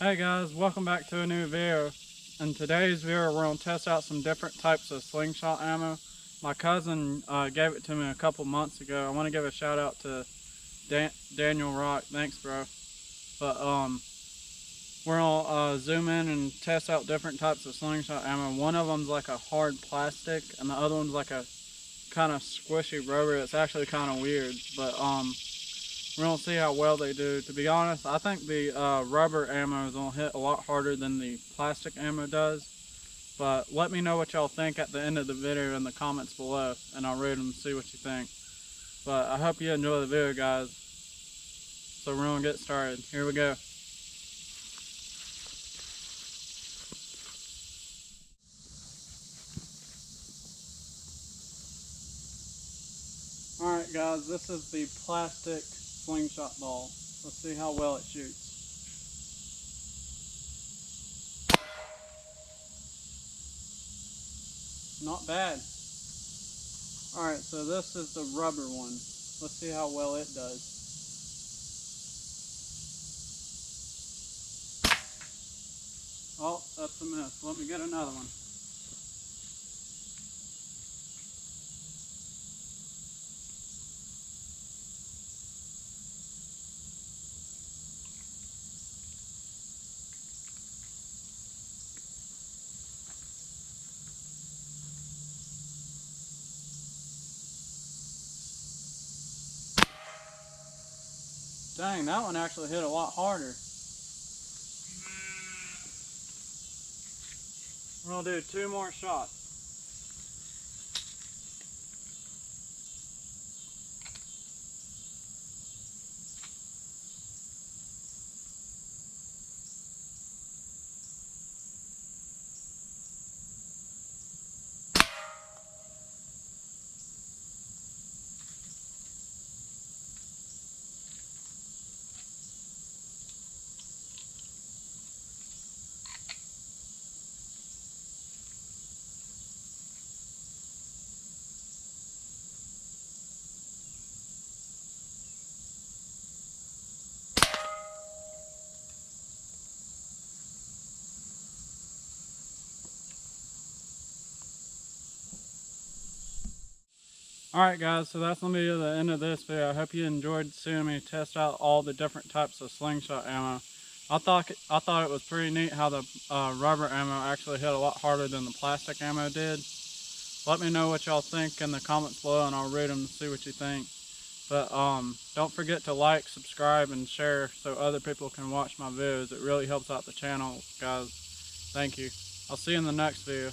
Hey guys, welcome back to a new video. In today's video, we're going to test out some different types of slingshot ammo. My cousin gave it to me a couple months ago. I want to give a shout out to Daniel Rock. Thanks, bro. But we're going to zoom in and test out different types of slingshot ammo. One of them's like a hard plastic, and the other one's like a kind of squishy rubber. It's actually kind of weird, but we're gonna see how well they do. To be honest, I think the rubber ammo is gonna hit a lot harder than the plastic ammo does. But let me know what y'all think at the end of the video in the comments below, and I'll read them and see what you think. But I hope you enjoy the video, guys. So we're gonna get started. Here we go. Alright guys, this is the plastic slingshot ball. Let's see how well it shoots. Not bad. Alright, so this is the rubber one. Let's see how well it does. Oh, that's a miss. Let me get another one. Dang, that one actually hit a lot harder. We're gonna do two more shots. Alright guys, so that's gonna be the end of this video. I hope you enjoyed seeing me test out all the different types of slingshot ammo. I thought it was pretty neat how the rubber ammo actually hit a lot harder than the plastic ammo did. Let me know what y'all think in the comments below, and I'll read them to see what you think. But don't forget to like, subscribe, and share so other people can watch my videos. It really helps out the channel, guys. Thank you. I'll see you in the next video.